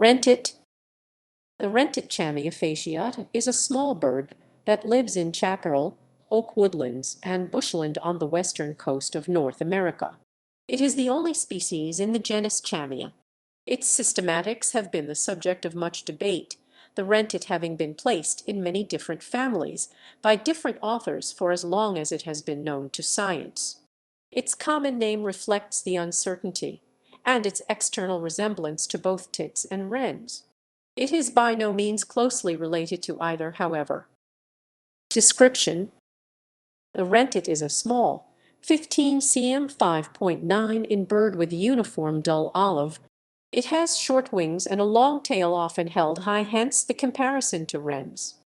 Wrentit. The Wrentit Chamaea fasciata is a small bird that lives in chaparral, oak woodlands, and bushland on the western coast of North America. It is the only species in the genus Chamaea. Its systematics have been the subject of much debate, the wrentit having been placed in many different families by different authors for as long as it has been known to science. Its common name reflects the uncertainty, and its external resemblance to both tits and wrens. It is by no means closely related to either, however. Description: the wrentit is a small, 15 cm 5.9 in bird with uniform dull olive. It has short wings and a long tail often held high, hence the comparison to wrens.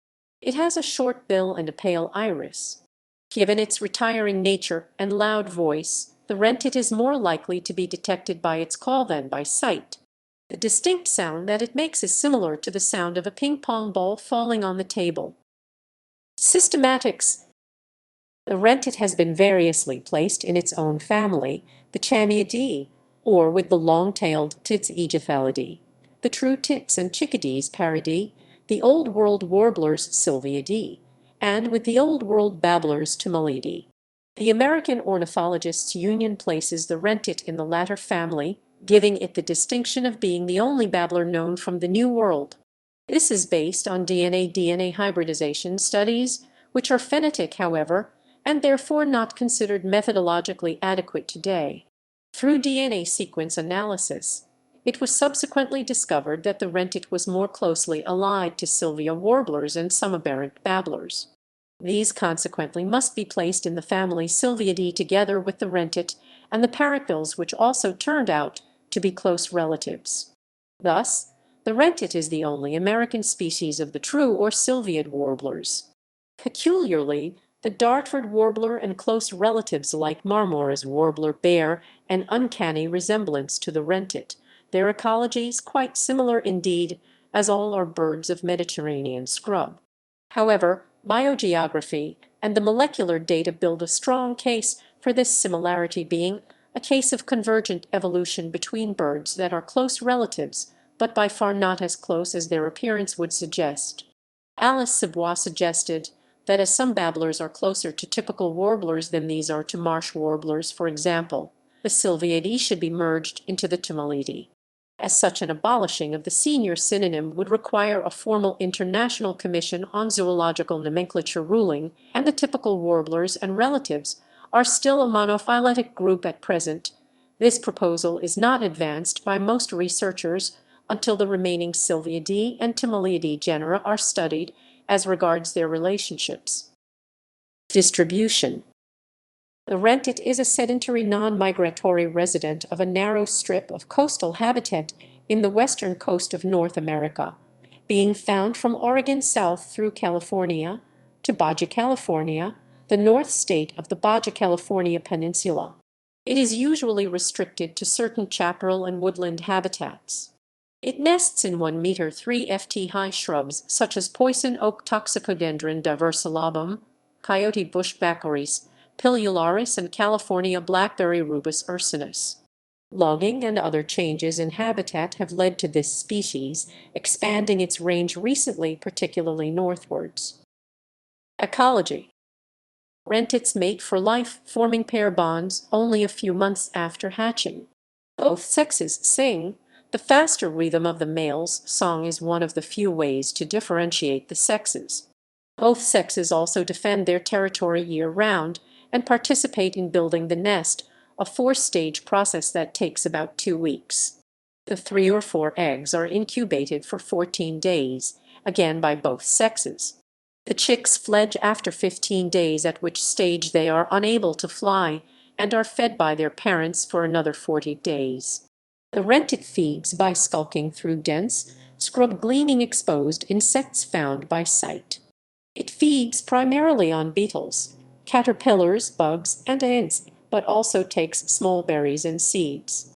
It has a short bill and a pale iris. Given its retiring nature and loud voice, the wrentit is more likely to be detected by its call than by sight. The distinct sound that it makes is similar to the sound of a ping-pong ball falling on the table. Systematics: the wrentit has been variously placed in its own family, the Chamaeidae, or with the long-tailed tits Aegophalidae, the true tits and chickadees Paridae, the Old World warblers Sylviidae, and with the Old World babblers Timalidae. The American Ornithologists' Union places the wrentit in the latter family, giving it the distinction of being the only babbler known from the New World. This is based on DNA hybridization studies, which are phonetic, however, and therefore not considered methodologically adequate today. Through DNA sequence analysis, it was subsequently discovered that the wrentit was more closely allied to Sylvia warblers and some aberrant babblers. These consequently must be placed in the family Sylviidae together with the wrentit and the parrotbills, which also turned out to be close relatives. Thus, the wrentit is the only American species of the true or Sylviid warblers. Peculiarly, the Dartford warbler and close relatives like Marmora's warbler bear an uncanny resemblance to the wrentit, their ecologies quite similar indeed, as all are birds of Mediterranean scrub. However, biogeography and the molecular data build a strong case for this similarity being a case of convergent evolution between birds that are close relatives, but by far not as close as their appearance would suggest. Alice Sebois suggested that as some babblers are closer to typical warblers than these are to marsh warblers, for example, the Sylviidae should be merged into the Timalidae. As such, an abolishing of the senior synonym would require a formal International Commission on Zoological Nomenclature ruling, and the typical warblers and relatives are still a monophyletic group at present. This proposal is not advanced by most researchers until the remaining Sylviidae and Timaliidae genera are studied as regards their relationships. Distribution: the wrentit is a sedentary non-migratory resident of a narrow strip of coastal habitat in the western coast of North America, being found from Oregon south through California to Baja California, the north state of the Baja California Peninsula. It is usually restricted to certain chaparral and woodland habitats. It nests in 1 meter 3 ft high shrubs such as poison oak Toxicodendron diversalabum, coyote bush baccharis, Pilularis, and California blackberry Rubus ursinus. Logging and other changes in habitat have led to this species expanding its range recently, particularly northwards. Ecology: wrentits mate for life, forming pair bonds only a few months after hatching. Both sexes sing. The faster rhythm of the male's song is one of the few ways to differentiate the sexes. Both sexes also defend their territory year-round and participate in building the nest, a 4-stage process that takes about 2 weeks. The 3 or 4 eggs are incubated for 14 days, again by both sexes. The chicks fledge after 15 days, at which stage they are unable to fly and are fed by their parents for another 40 days. The wrentit feeds by skulking through dense, scrub-gleaning exposed insects found by sight. It feeds primarily on beetles, caterpillars, bugs, and ants, but also takes small berries and seeds.